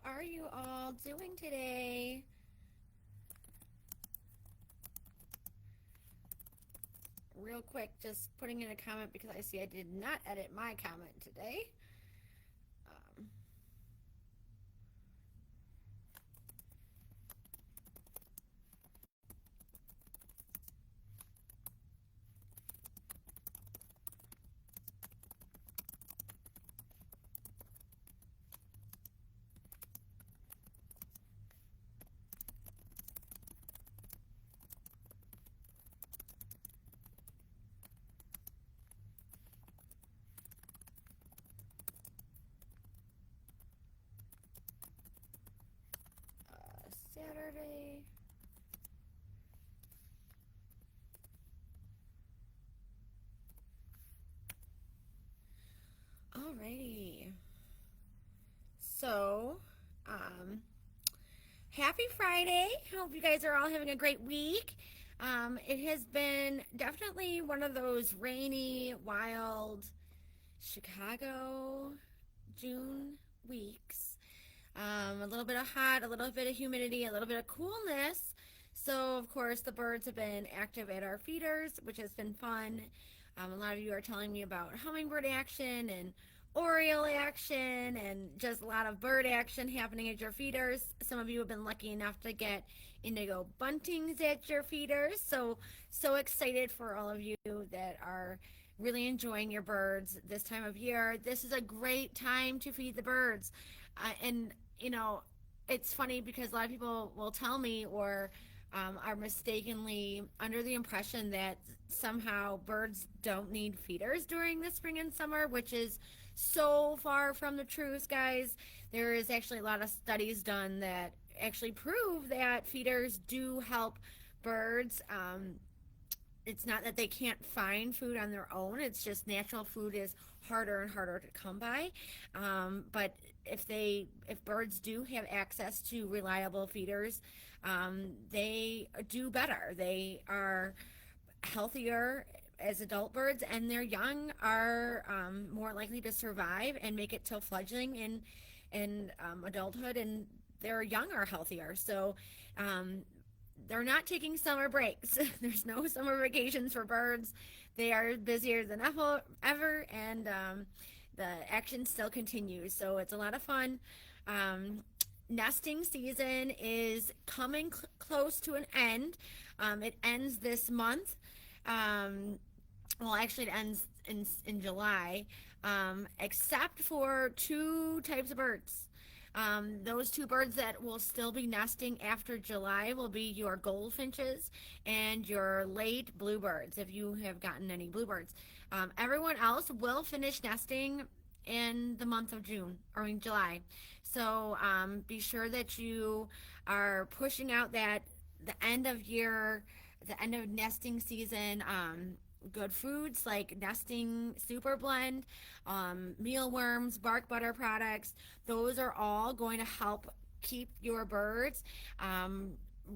are you all doing today? Real quick, just putting in a comment because I see I did not edit my comment today. Um, Saturday. Alrighty. So, um, happy Friday. Hope you guys are all having a great week. It has been definitely one of those rainy, wild Chicago June weeks. A little bit of hot, a little bit of humidity, a little bit of coolness. So, of course, the birds have been active at our feeders, which has been fun. A lot of you are telling me about hummingbird action and oriole action and just a lot of bird action happening at your feeders. Some of you have been lucky enough to get indigo buntings at your feeders. So excited for all of you that are really enjoying your birds this time of year. This is a great time to feed the birds. And, you know, it's funny because a lot of people will tell me or are mistakenly under the impression that somehow birds don't need feeders during the spring and summer, which is so far from the truth, guys. There is actually a lot of studies done that actually prove that feeders do help birds. It's not that they can't find food on their own. It's just natural food is harder and harder to come by. But if birds do have access to reliable feeders, they do better. They are healthier as adult birds, and their young are more likely to survive and make it till fledgling in adulthood, and their young are healthier. So they're not taking summer breaks. There's no summer vacations for birds. They are busier than ever, and the action still continues. So it's a lot of fun. Nesting season is coming close to an end. It ends this month. Well, actually, it ends in July, except for two types of birds. Those two birds that will still be nesting after July will be your goldfinches and your late bluebirds, if you have gotten any bluebirds. Everyone else will finish nesting in the month of June or in July. So be sure that you are pushing out that the end of nesting season. Good foods like nesting super blend, mealworms, bark butter products. Those are all going to help keep your birds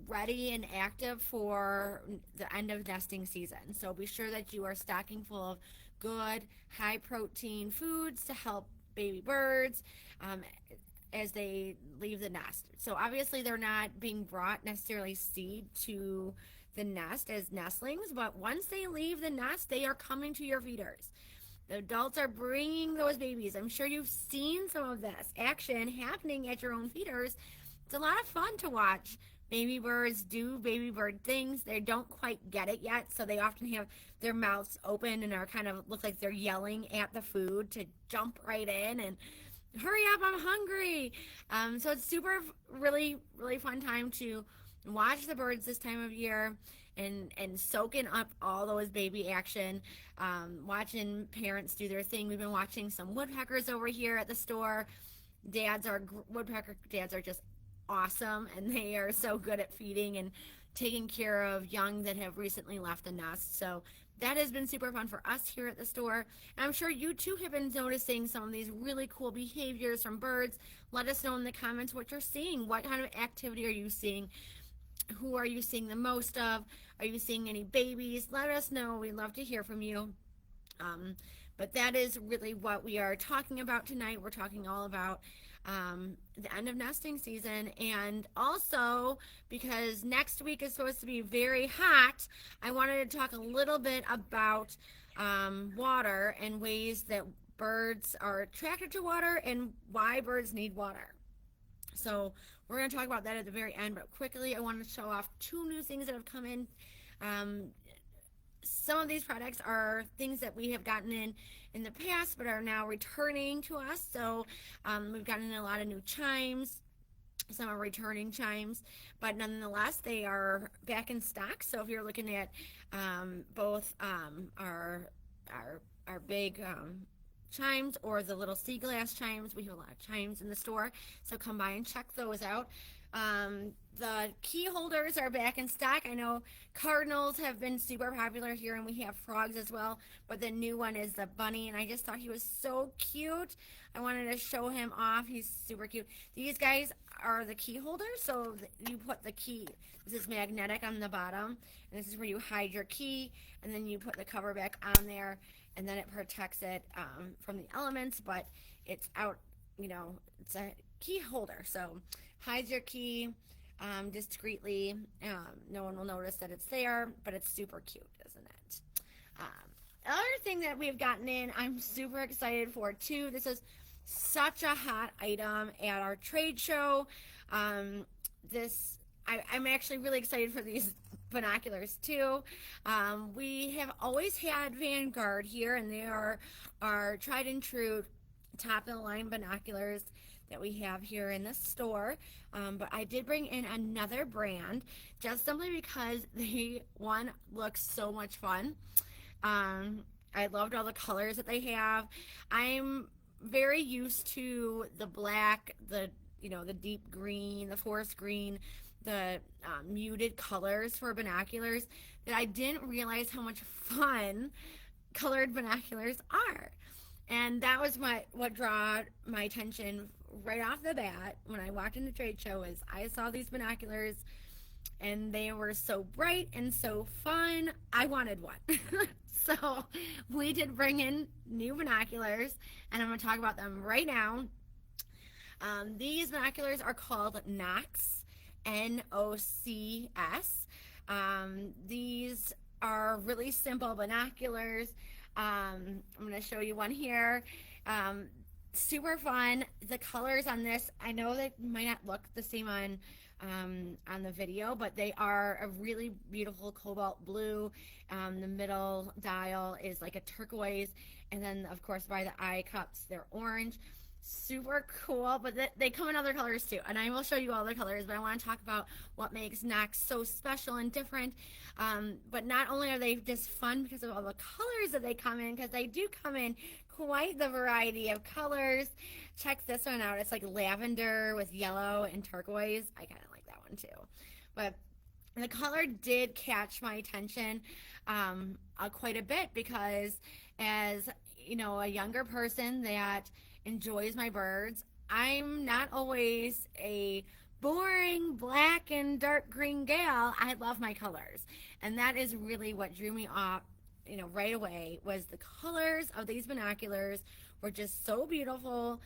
ready and active for the end of nesting season. So be sure that you are stocking full of good high protein foods to help baby birds as they leave the nest. So obviously they're not being brought necessarily seed to the nest as nestlings, but once they leave the nest, they are coming to your feeders. The adults are bringing those babies. I'm sure you've seen some of this action happening at your own feeders. It's a lot of fun to watch baby birds do baby bird things. They don't quite get it yet, so they often have their mouths open and are kind of look like they're yelling at the food to jump right in and hurry up, I'm hungry. So it's really, really fun time to watch the birds this time of year and soaking up all those baby action, watching parents do their thing. We've been watching some woodpeckers over here at the store. Woodpecker dads are just awesome, and they are so good at feeding and taking care of young that have recently left the nest. So that has been super fun for us here at the store. And I'm sure you too have been noticing some of these really cool behaviors from birds. Let us know in the comments what you're seeing. What kind of activity are you seeing? Who are you seeing the most of? Are you seeing any babies? Let us know. We'd love to hear from you. But that is really what we are talking about tonight. We're talking all about the end of nesting season. And also, because next week is supposed to be very hot, I wanted to talk a little bit about water and ways that birds are attracted to water and why birds need water. So we're going to talk about that at the very end, but quickly I want to show off two new things that have come in. Um, some of these products are things that we have gotten in the past but are now returning to us. So we've gotten a lot of new chimes. Some are returning chimes, but nonetheless they are back in stock. So if you're looking at both our big chimes or the little sea glass chimes, we have a lot of chimes in the store, so come by and check those out. The key holders are back in stock. I know cardinals have been super popular here, and we have frogs as well, but the new one is the bunny, and I just thought he was so cute. I wanted to show him off. He's super cute. These guys are the key holders, so you put the key. This is magnetic on the bottom, and this is where you hide your key, and then you put the cover back on there, and then it protects it from the elements, but it's out, it's a key holder, so hides your key discreetly. No one will notice that it's there, but it's super cute, isn't it? Other thing that we've gotten in, I'm super excited for too. This is such a hot item at our trade show. I'm actually really excited for these binoculars too. We have always had Vanguard here, and they are our tried and true top of the line binoculars that we have here in the store. But I did bring in another brand just simply because they, one, looks so much fun. I loved all the colors that they have. I'm very used to the black, the deep green, the forest green, the muted colors for binoculars, that I didn't realize how much fun colored binoculars are. And that was what drew my attention right off the bat when I walked in the trade show. Is I saw these binoculars and they were so bright and so fun. I wanted one. So we did bring in new binoculars, and I'm going to talk about them right now. These binoculars are called Nocs, N-O-C-S. These are really simple binoculars. I'm going to show you one here. Super fun. The colors on this, I know they might not look the same on the video, but they are a really beautiful cobalt blue. The middle dial is like a turquoise, and then of course by the eye cups they're orange. Super cool, but they come in other colors too, and I will show you all the colors, but I want to talk about what makes Nocs so special and different. But not only are they just fun because of all the colors that they come in, because they do come in quite the variety of colors. Check this one out. It's like lavender with yellow and turquoise. I kind of like that one too. But the color did catch my attention quite a bit, because as a younger person that enjoys my birds, I'm not always a boring black and dark green gal. I love my colors, and that is really what drew me off right away. Was the colors of these binoculars were just so beautiful.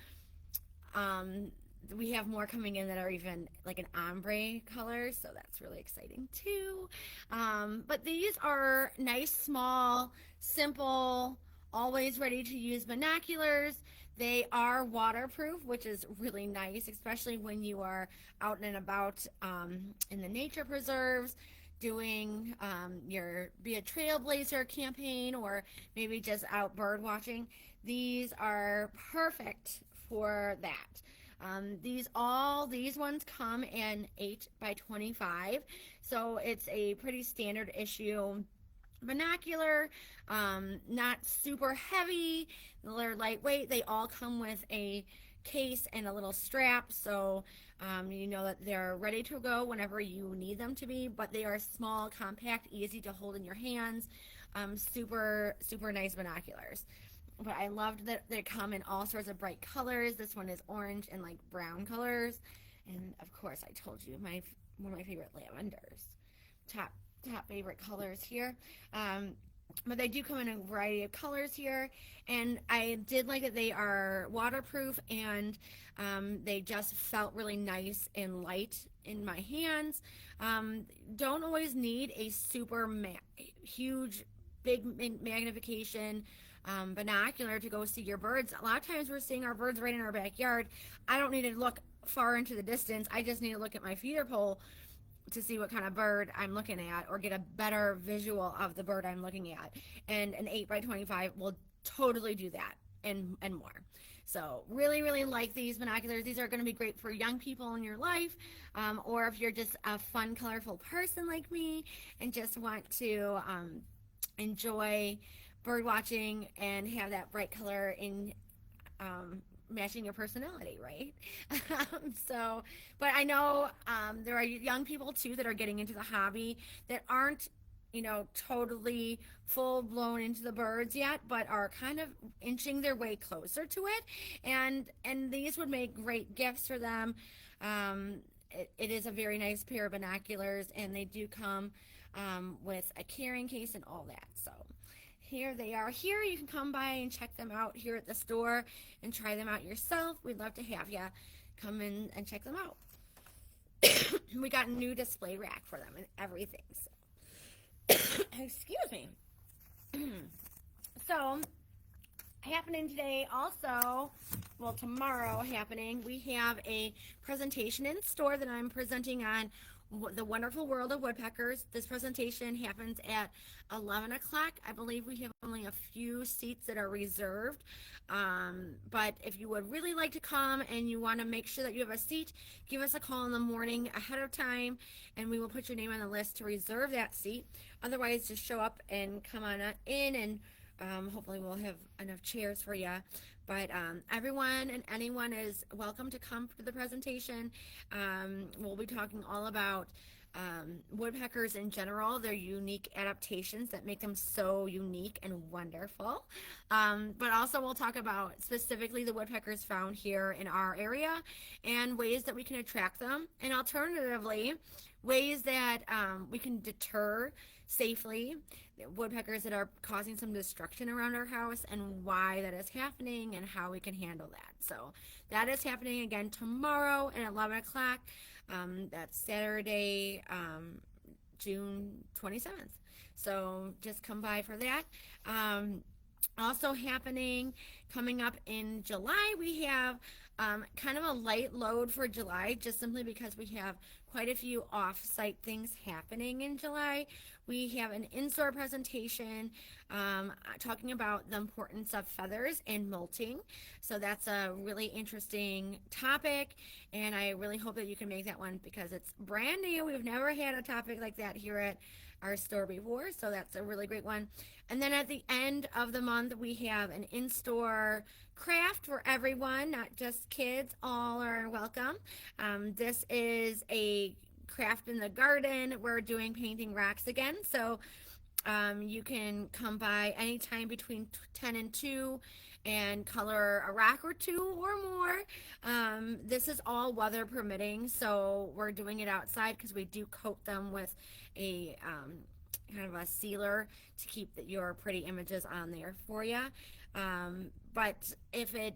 We have more coming in that are even like an ombre color, so that's really exciting too. But these are nice, small, simple, always ready to use binoculars. They are waterproof, which is really nice, especially when you are out and about in the nature preserves, doing be a trailblazer campaign, or maybe just out bird watching. These are perfect for that. These ones come in 8x25, so it's a pretty standard issue binocular. Not super heavy, they're lightweight. They all come with a case and a little strap, so you know that they're ready to go whenever you need them to be, but they are small, compact, easy to hold in your hands. Super nice binoculars. But I loved that they come in all sorts of bright colors. This one is orange and like brown colors, and of course I told you one of my favorite lavenders. Top favorite colors here. but they do come in a variety of colors here, and I did like that they are waterproof, and they just felt really nice and light in my hands. um, don't always need a super huge big magnification binocular to go see your birds. A lot of times we're seeing our birds right in our backyard. I don't need to look far into the distance. I just need to look at my feeder pole to see what kind of bird I'm looking at, or get a better visual of the bird I'm looking at. And an 8 by 25 will totally do that, and more. So really, really like these binoculars. These are going to be great for young people in your life, or if you're just a fun, colorful person like me and just want to enjoy bird watching and have that bright color in matching your personality, right? So, but I know there are young people too that are getting into the hobby that aren't, totally full blown into the birds yet, but are kind of inching their way closer to it. And these would make great gifts for them. It is a very nice pair of binoculars, and they do come with a carrying case and all that. So here they are. Here you can come by and check them out here at the store and try them out yourself. We'd love to have you come in and check them out. We got a new display rack for them and everything. So. Excuse me. So, happening today also, well, tomorrow happening, we have a presentation in store that I'm presenting on the wonderful world of woodpeckers. This presentation happens at 11 o'clock. I believe we have only a few seats that are reserved. But if you would really like to come and you want to make sure that you have a seat, give us a call in the morning ahead of time, and we will put your name on the list to reserve that seat. Otherwise, just show up and come on in, and hopefully we'll have enough chairs for you. But everyone and anyone is welcome to come to the presentation. We'll be talking all about woodpeckers in general, their unique adaptations that make them so unique and wonderful. But also we'll talk about specifically the woodpeckers found here in our area and ways that we can attract them, and alternatively, ways that we can deter safely woodpeckers that are causing some destruction around our house, and why that is happening and how we can handle that. So that is happening again tomorrow at 11 o'clock. That's Saturday, June 27th. So just come by for that. Also happening, coming up in July, we have kind of a light load for July, just simply because we have quite a few off-site things happening in July. We have an in-store presentation talking about the importance of feathers and molting. So that's a really interesting topic, and I really hope that you can make that one because it's brand new. We've never had a topic like that here at our store before, so that's a really great one. And then at the end of the month, we have an in-store craft for everyone, not just kids. All are welcome. This is a craft in the garden. We're doing painting rocks again, so you can come by anytime between 10 and 2 and color a rock or two or more. This is all weather permitting, so we're doing it outside because we do coat them with a kind of a sealer to keep your pretty images on there for you. But if it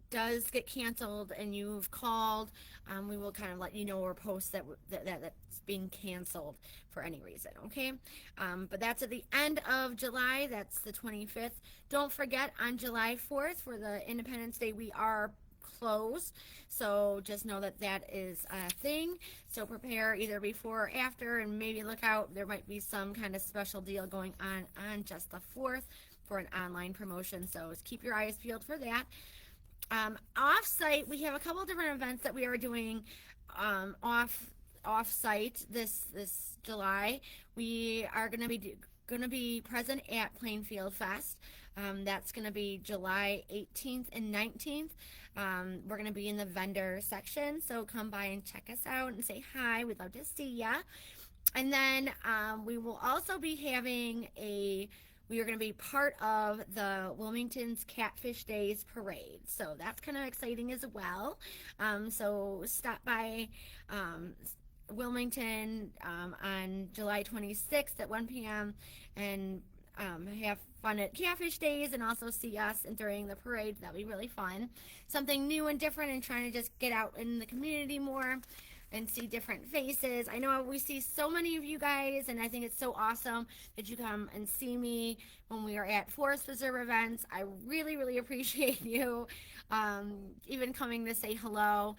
does get canceled and you've called, we will kind of let you know or post that's being canceled for any reason, okay? But that's at the end of July. That's the 25th. Don't forget, on July 4th for the Independence Day, we are closed, so just know that that is a thing. So prepare either before or after, and maybe look out. There might be some kind of special deal going on just the 4th for an online promotion, so keep your eyes peeled for that. Off-site, we have a couple different events that we are doing off-site this July. We are going to be present at Plainfield Fest. That's going to be July 18th and 19th. We're going to be in the vendor section, so come by and check us out and say hi. We'd love to see ya. And then we will also be having we are going to be part of the Wilmington's Catfish Days Parade. So that's kind of exciting as well. So stop by Wilmington on July 26th at 1 p.m. and have fun at Catfish Days and also see us during the parade. That'll be really fun. Something new and different, and trying to just get out in the community more and see different faces. I know we see so many of you guys, and I think it's so awesome that you come and see me when we are at Forest Preserve events. I really, really appreciate you even coming to say hello.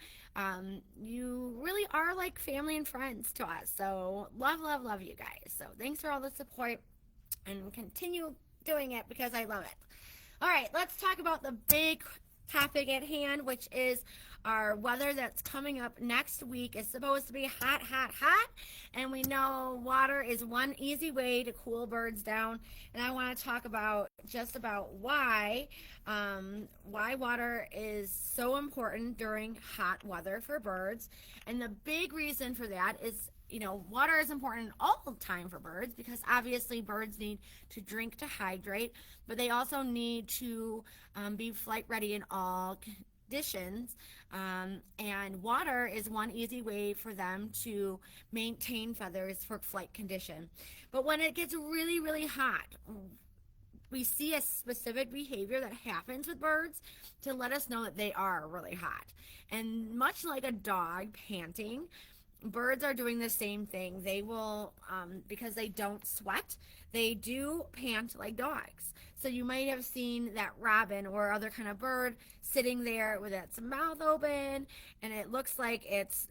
You really are like family and friends to us. So love, love, love you guys. So thanks for all the support, and continue doing it because I love it. All right, let's talk about the big topic at hand, which is our weather that's coming up next week. Is supposed to be hot, hot, hot, and we know water is one easy way to cool birds down. And I want to talk about just about why water is so important during hot weather for birds. And the big reason for that is, water is important all the time for birds because obviously birds need to drink to hydrate, but they also need to be flight ready in all conditions. And water is one easy way for them to maintain feathers for flight condition. But when it gets really, really hot, we see a specific behavior that happens with birds to let us know that they are really hot. And much like a dog panting, birds are doing the same thing. They will, because they don't sweat, they do pant like dogs. So you might have seen that robin or other kind of bird sitting there with its mouth open, and it looks like it's,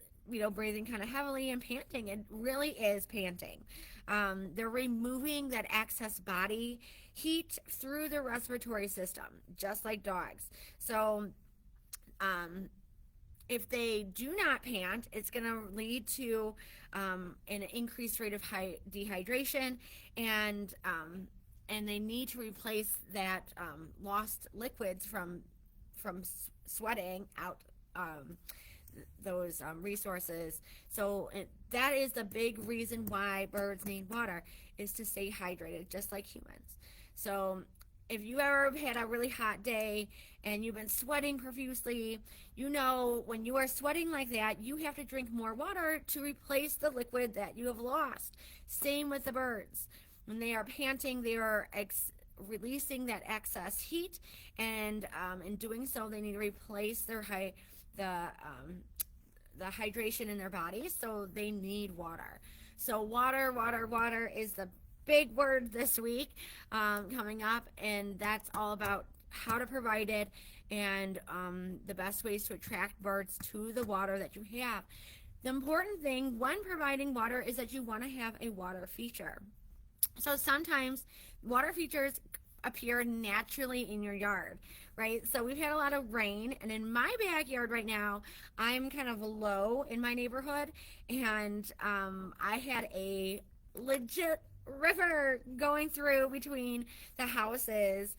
breathing kind of heavily and panting. It really is panting. They're removing that excess body heat through the respiratory system, just like dogs. So, if they do not pant, it's going to lead to an increased rate of dehydration, and they need to replace that lost liquids from sweating out those resources. So that is the big reason why birds need water, is to stay hydrated, just like humans. So if you ever had a really hot day and you've been sweating profusely, when you are sweating like that, you have to drink more water to replace the liquid that you have lost. Same with the birds. When they are panting, they are releasing that excess heat, and in doing so, they need to replace the hydration in their bodies, so they need water. So water, water, water is the big word this week coming up, and that's all about how to provide it and the best ways to attract birds to the water that you have. The important thing when providing water is that you want to have a water feature. So sometimes water features appear naturally in your yard, right? So we've had a lot of rain, and in my backyard right now, I'm kind of low in my neighborhood, and I had a legit river going through between the houses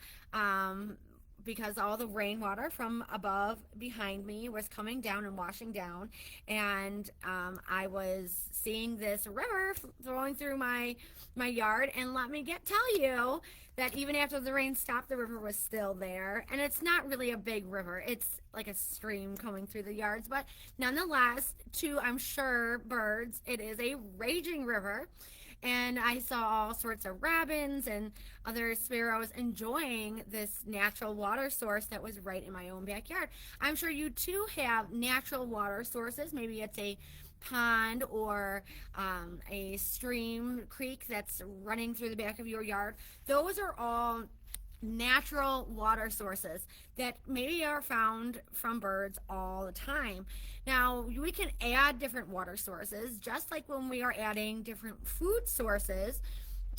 because all the rainwater from above behind me was coming down and washing down, and I was seeing this river flowing through my yard. And let me tell you that even after the rain stopped, the river was still there. And it's not really a big river, it's like a stream coming through the yards, but nonetheless, to, I'm sure, birds, it is a raging river. And I saw all sorts of robins and other sparrows enjoying this natural water source that was right in my own backyard. I'm sure you too have natural water sources. Maybe it's a pond or a stream, creek that's running through the back of your yard. Those are all natural water sources that maybe are found from birds all the time. Now, we can add different water sources, just like when we are adding different food sources,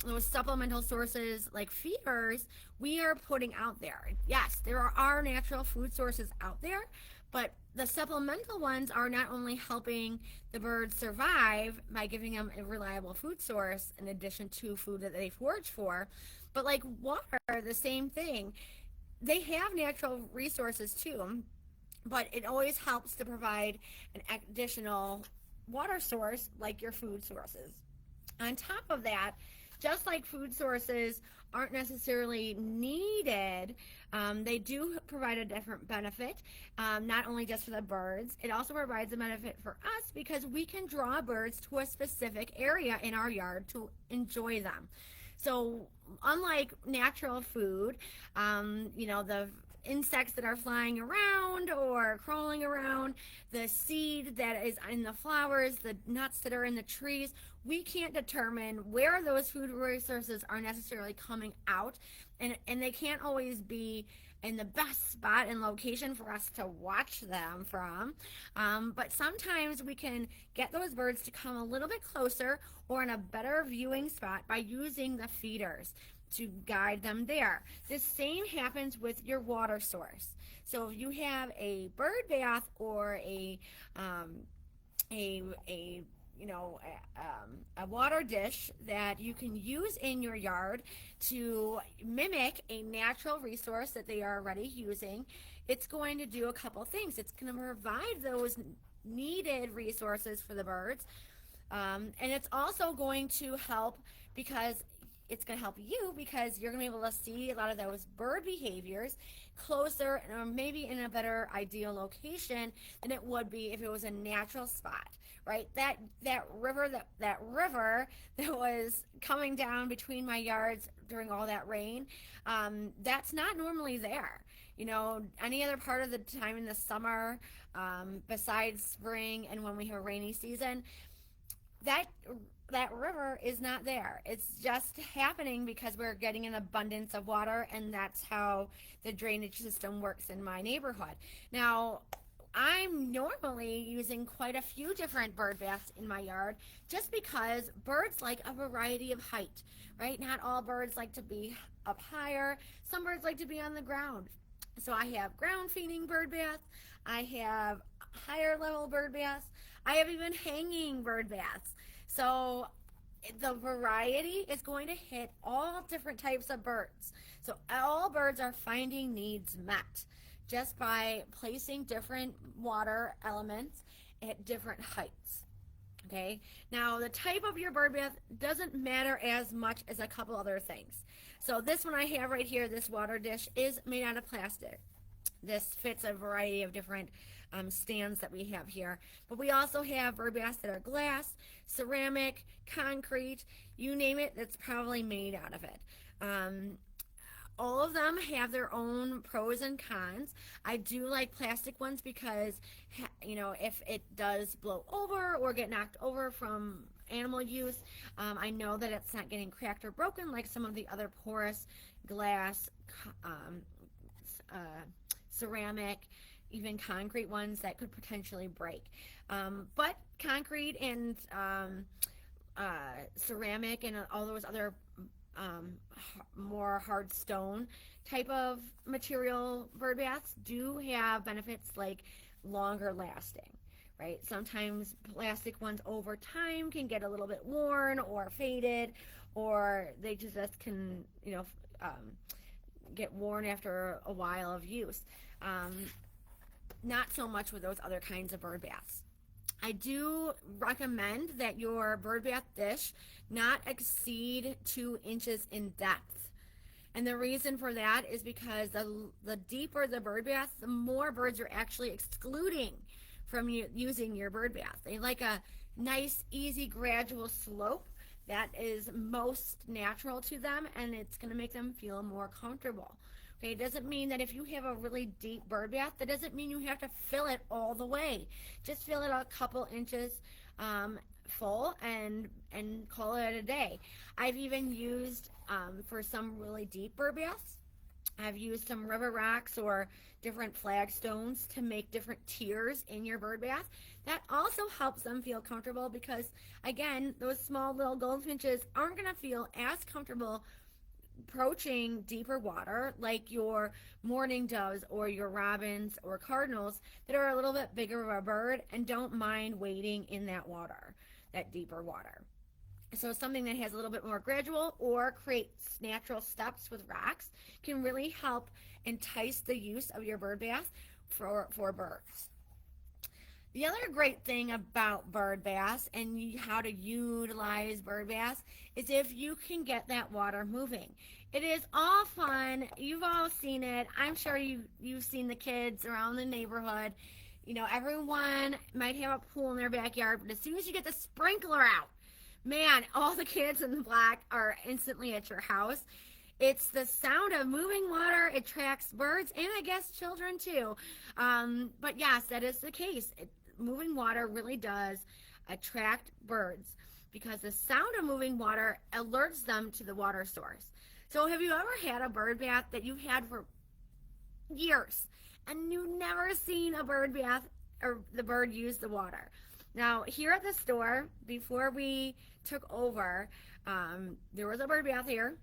those supplemental sources like feeders, we are putting out there. Yes, there are natural food sources out there, but the supplemental ones are not only helping the birds survive by giving them a reliable food source in addition to food that they forage for, but like water, the same thing. They have natural resources too, but it always helps to provide an additional water source like your food sources. On top of that, just like food sources aren't necessarily needed, they do provide a different benefit, not only just for the birds. It also provides a benefit for us because we can draw birds to a specific area in our yard to enjoy them. So unlike natural food, the insects that are flying around or crawling around, the seed that is in the flowers, the nuts that are in the trees, we can't determine where those food resources are necessarily coming out, and they can't always be in the best spot and location for us to watch them from. But sometimes we can get those birds to come a little bit closer or in a better viewing spot by using the feeders to guide them there. The same happens with your water source. So if you have a bird bath or a a water dish that you can use in your yard to mimic a natural resource that they are already using, it's going to do a couple things. It's going to provide those needed resources for the birds, and it's also going to help because it's going to help you because you're going to be able to see a lot of those bird behaviors closer or maybe in a better ideal location than it would be if it was a natural spot, right? That river that was coming down between my yards during all that rain, that's not normally there. Any other part of the time in the summer, besides spring and when we have a rainy season, that river is not there. It's just happening because we're getting an abundance of water, and that's how the drainage system works in my neighborhood. Now, I'm normally using quite a few different bird baths in my yard just because birds like a variety of height, right? Not all birds like to be up higher. Some birds like to be on the ground. So I have ground feeding bird baths. I have higher level bird baths. I have even hanging bird baths. So the variety is going to hit all different types of birds. So all birds are finding needs met just by placing different water elements at different heights. Okay, now the type of your bird bath doesn't matter as much as a couple other things. So this one I have right here, this water dish, is made out of plastic. This fits a variety of different stands that we have here. But we also have bird baths that are glass, ceramic, concrete, you name it, that's probably made out of it. All of them have their own pros and cons. I do like plastic ones because, if it does blow over or get knocked over from animal use, I know that it's not getting cracked or broken like some of the other porous glass, ceramic, even concrete ones that could potentially break. But concrete and ceramic and all those other more hard stone type of material bird baths do have benefits like longer lasting, right? Sometimes plastic ones over time can get a little bit worn or faded, or they just can, get worn after a while of use. Not so much with those other kinds of bird baths. I do recommend that your bird bath dish not exceed 2 inches in depth. And the reason for that is because the deeper the bird bath, the more birds you're actually excluding from using your bird bath. They like a nice, easy, gradual slope that is most natural to them, and it's going to make them feel more comfortable. Okay, it doesn't mean that if you have a really deep bird bath, that doesn't mean you have to fill it all the way. Just fill it a couple inches full and call it a day. I've even used, for some really deep bird baths, I've used some river rocks or different flagstones to make different tiers in your bird bath. That also helps them feel comfortable because, again, those small little goldfinches aren't going to feel as comfortable approaching deeper water like your mourning doves or your robins or cardinals that are a little bit bigger of a bird and don't mind wading in that water, that deeper water. So something that has a little bit more gradual or creates natural steps with rocks can really help entice the use of your bird bath for birds. The other great thing about bird baths and how to utilize bird baths is if you can get that water moving. It is all fun. You've all seen it. I'm sure you've seen the kids around the neighborhood. Everyone might have a pool in their backyard, but as soon as you get the sprinkler out, man, all the kids in the block are instantly at your house. It's the sound of moving water. It attracts birds and I guess children too. But yes, that is the case. Moving water really does attract birds because the sound of moving water alerts them to the water source. So have you ever had a bird bath that you've had for years and you've never seen a bird bath or the bird use the water? Now, here at the store, before we took over, there was a bird bath here,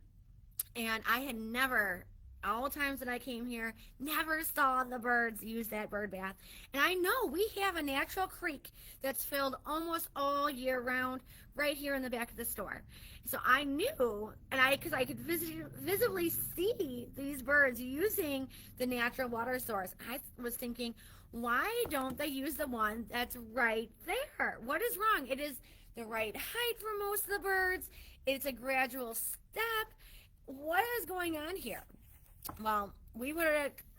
and I had never, all the times that I came here, never saw the birds use that bird bath. And I know we have a natural creek that's filled almost all year round right here in the back of the store. So I knew, because I could visibly see these birds using the natural water source. I was thinking, why don't they use the one that's right there? What is wrong? It is the right height for most of the birds. It's a gradual step. What is going on here? Well, we put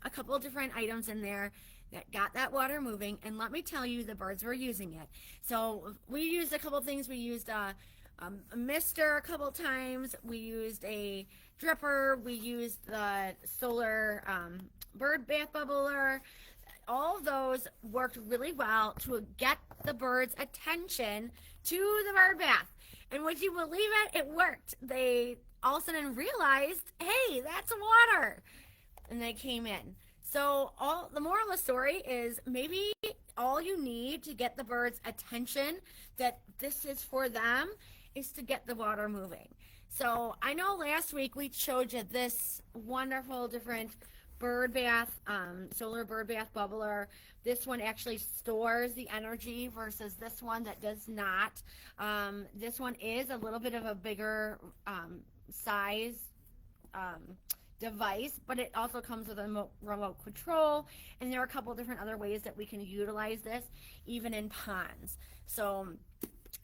a couple of different items in there that got that water moving, and let me tell you, the birds were using it. So we used a couple of things. We used a mister a couple of times. We used a dripper. We used the solar bird bath bubbler. All of those worked really well to get the birds' attention to the bird bath. And would you believe it? It worked. They all of a sudden realized, hey, that's water. And they came in. So the moral of the story is maybe all you need to get the birds' attention that this is for them is to get the water moving. So I know last week we showed you this wonderful different bird bath, solar bird bath bubbler. This one actually stores the energy versus this one that does not. This one is a little bit of a bigger size device, but it also comes with a remote control, and there are a couple different other ways that we can utilize this, even in ponds. So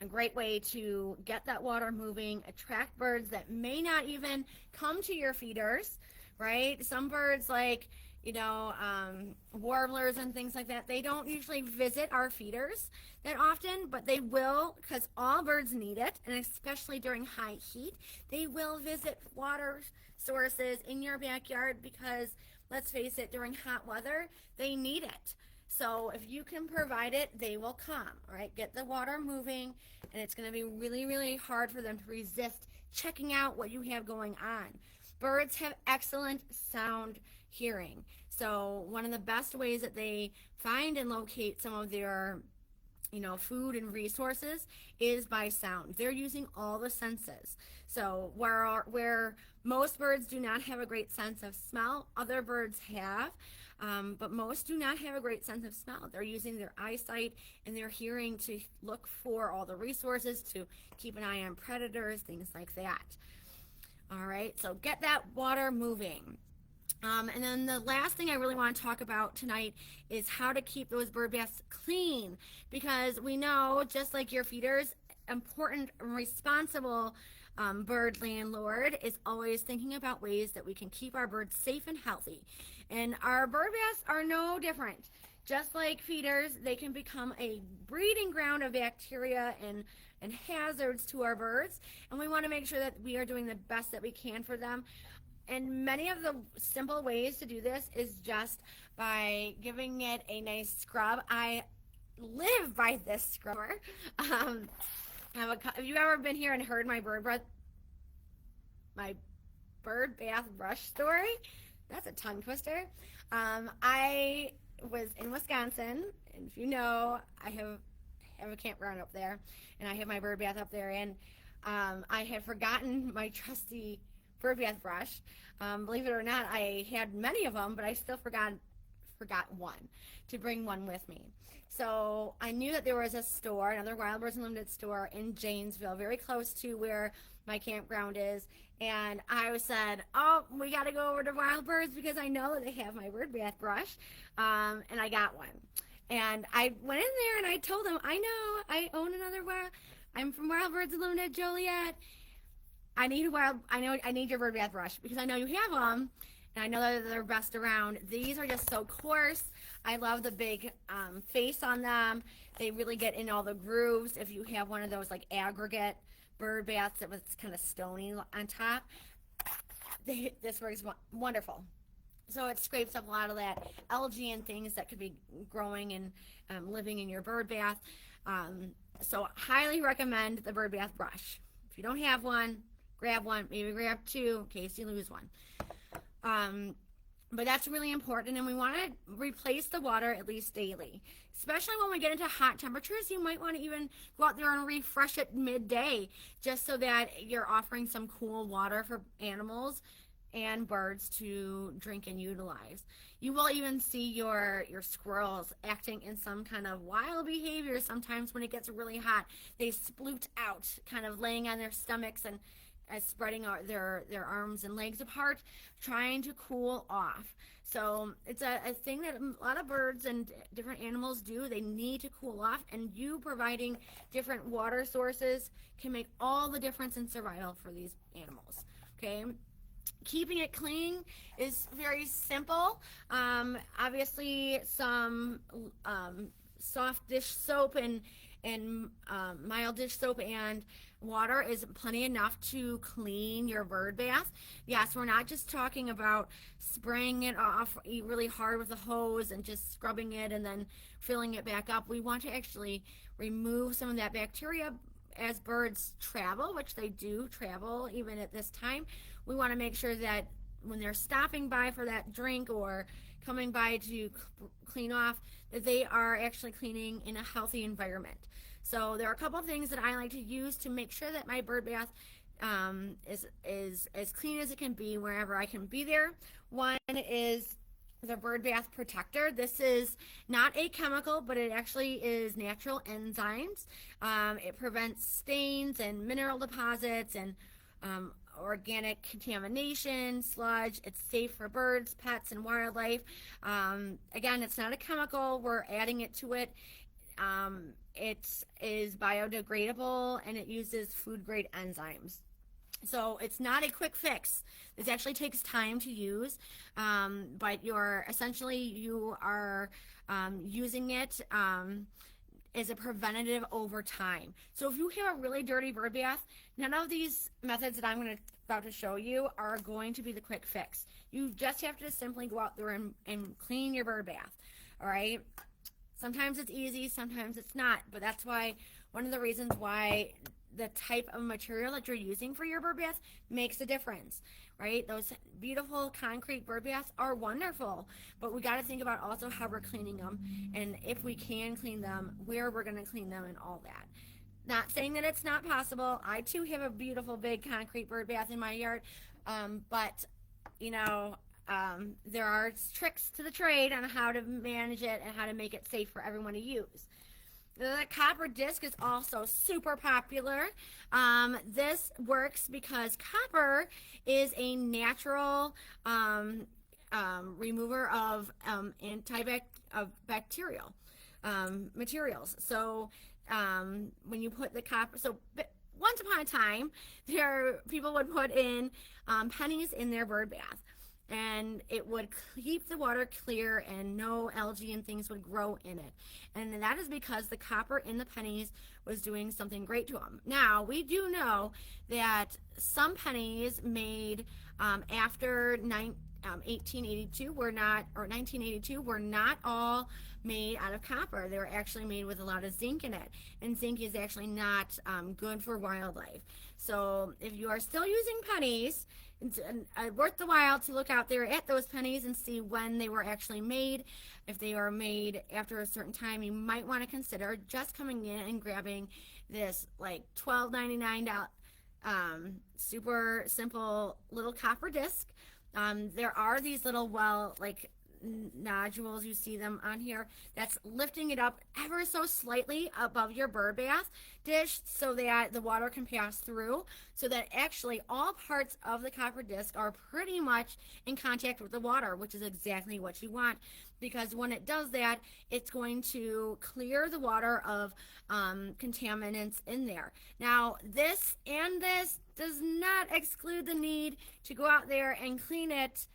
a great way to get that water moving, attract birds that may not even come to your feeders, right? Some birds like, warblers and things like that, they don't usually visit our feeders that often, but they will, because all birds need it, and especially during high heat, they will visit water sources in your backyard because, let's face it, during hot weather, they need it. So if you can provide it, they will come, right? Get the water moving, and it's going to be really, really hard for them to resist checking out what you have going on. Birds have excellent sound hearing. So one of the best ways that they find and locate some of their food and resources is by sound. They're using all the senses. So where most birds do not have a great sense of smell, other birds have, but most do not have a great sense of smell. They're using their eyesight and their hearing to look for all the resources, to keep an eye on predators, things like that. All right, so get that water moving. And then the last thing I really want to talk about tonight is how to keep those bird baths clean, because we know, just like your feeders, important and responsible bird landlord is always thinking about ways that we can keep our birds safe and healthy. And our bird baths are no different. Just like feeders, they can become a breeding ground of bacteria and hazards to our birds, and we want to make sure that we are doing the best that we can for them. And many of the simple ways to do this is just by giving it a nice scrub. I live by this scrubber. Have you ever been here and heard my bird bath brush story? That's a tongue twister. I was in Wisconsin, and if you know, I have a campground up there, and I have my bird bath up there, and I had forgotten my trusty bird bath brush. Believe it or not, I had many of them, but I still forgot one, to bring one with me. So I knew that there was a store, another Wild Birds Unlimited store in Janesville, very close to where my campground is, and I said, oh, we got to go over to Wild Birds because I know that they have my bird bath brush, and I got one. And I went in there and I told them, I know, I own another I'm from Wild Birds Unlimited Joliet. I need your bird bath brush because I know you have them, And I know that they're best around. These are just so coarse. I love the big face on them. They really get in all the grooves. If you have one of those like aggregate bird baths that was kind of stony on top, this works wonderful. So it scrapes up a lot of that algae and things that could be growing and living in your bird bath. So highly recommend the bird bath brush. If you don't have one, grab one, maybe grab two in case you lose one. But that's really important, and we want to replace the water at least daily. Especially when we get into hot temperatures, you might want to even go out there and refresh it midday, just so that you're offering some cool water for animals and birds to drink and utilize. You will even see your squirrels acting in some kind of wild behavior sometimes when it gets really hot. They sploot out, kind of laying on their stomachs and spreading out their arms and legs apart, trying to cool off. So it's a thing that a lot of birds and different animals do. They need to cool off, and you providing different water sources can make all the difference in survival for these animals. Okay. Keeping it clean is very simple. Obviously, some soft dish soap and mild dish soap and water is plenty enough to clean your bird bath. Yes, we're not just talking about spraying it off really hard with a hose and just scrubbing it and then filling it back up. We want to actually remove some of that bacteria as birds travel, which they do travel even at this time. We want to make sure that when they're stopping by for that drink or coming by to clean off, that they are actually cleaning in a healthy environment. So there are a couple of things that I like to use to make sure that my bird bath is as clean as it can be wherever I can be there. One is the bird bath protector. This is not a chemical, but it actually is natural enzymes. It prevents stains and mineral deposits and organic contamination, sludge. It's safe for birds, pets, and wildlife. Again, it's not a chemical. We're adding it to it. It is biodegradable, and it uses food grade enzymes. So it's not a quick fix. This actually takes time to use, but you are using it as a preventative over time. So if you have a really dirty bird bath, none of these methods that I'm about to show you are going to be the quick fix. You just have to simply go out there and clean your bird bath. All right. Sometimes it's easy, sometimes it's not, but that's why one of the reasons why the type of material that you're using for your bird bath makes a difference, right? Those beautiful concrete bird baths are wonderful, but we got to think about also how we're cleaning them, and if we can clean them, where we're going to clean them and all that. Not saying that it's not possible. I too have a beautiful big concrete bird bath in my yard, but you know, there are tricks to the trade on how to manage it and how to make it safe for everyone to use. The copper disc is also super popular. This works because copper is a natural remover of bacterial materials. So when you put the copper, once upon a time, people would put in pennies in their bird bath, and it would keep the water clear and no algae and things would grow in it. And that is because the copper in the pennies was doing something great to them. Now, we do know that some pennies made after 1882 were not, or 1982 were not all made out of copper. They were actually made with a lot of zinc in it, and zinc is actually not good for wildlife. So if you are still using pennies, it's worth the while to look out there at those pennies and see when they were actually made. If they are made after a certain time, you might want to consider just coming in and grabbing this like $12.99 super simple little copper disc. There are these little nodules, you see them on here, that's lifting it up ever so slightly above your bird bath dish so that the water can pass through, so that actually all parts of the copper disc are pretty much in contact with the water, which is exactly what you want, because when it does that, it's going to clear the water of contaminants in there. Now, this does not exclude the need to go out there and clean it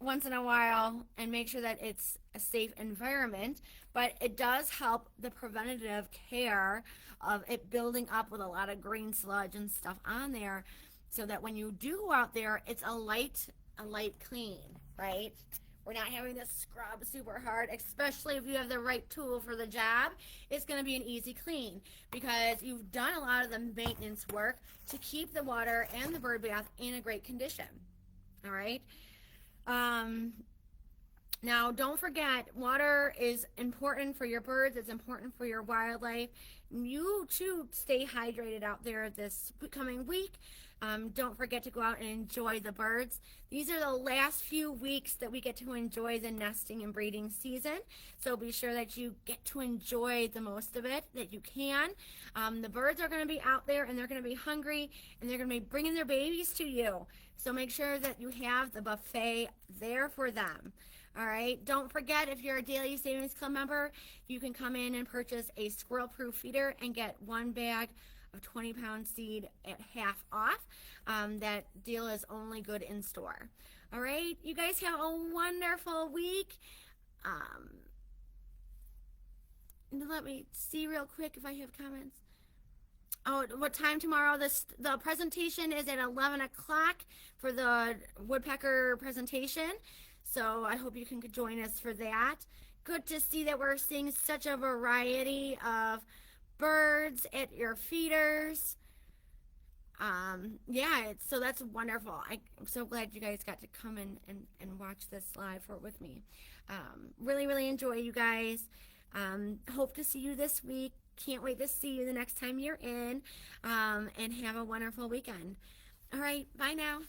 once in a while and make sure that it's a safe environment, but it does help the preventative care of it building up with a lot of green sludge and stuff on there, so that when you do go out there, it's a light clean, right? We're not having to scrub super hard, especially if you have the right tool for the job. It's going to be an easy clean because you've done a lot of the maintenance work to keep the water and the bird bath in a great condition. All right. Um, Now, don't forget, water is important for your birds. It's important for your wildlife. You too stay hydrated out there this coming week. Don't forget to go out and enjoy the birds. These are the last few weeks that we get to enjoy the nesting and breeding season. So be sure that you get to enjoy the most of it that you can. The birds are going to be out there and they're going to be hungry and they're going to be bringing their babies to you. So make sure that you have the buffet there for them. All right. Don't forget, if you're a Daily Savings Club member, you can come in and purchase a squirrel-proof feeder and get one bag of 20-pound seed at half off. That deal is only good in store. All right. You guys have a wonderful week. Let me see real quick if I have comments. Oh, what time tomorrow? The presentation is at 11 o'clock for the woodpecker presentation. So I hope you can join us for that. Good to see that we're seeing such a variety of birds at your feeders. Yeah, so that's wonderful. I'm so glad you guys got to come and watch this live with me. Really, really enjoy, you guys. Hope to see you this week. Can't wait to see you the next time you're in. And have a wonderful weekend. All right, bye now.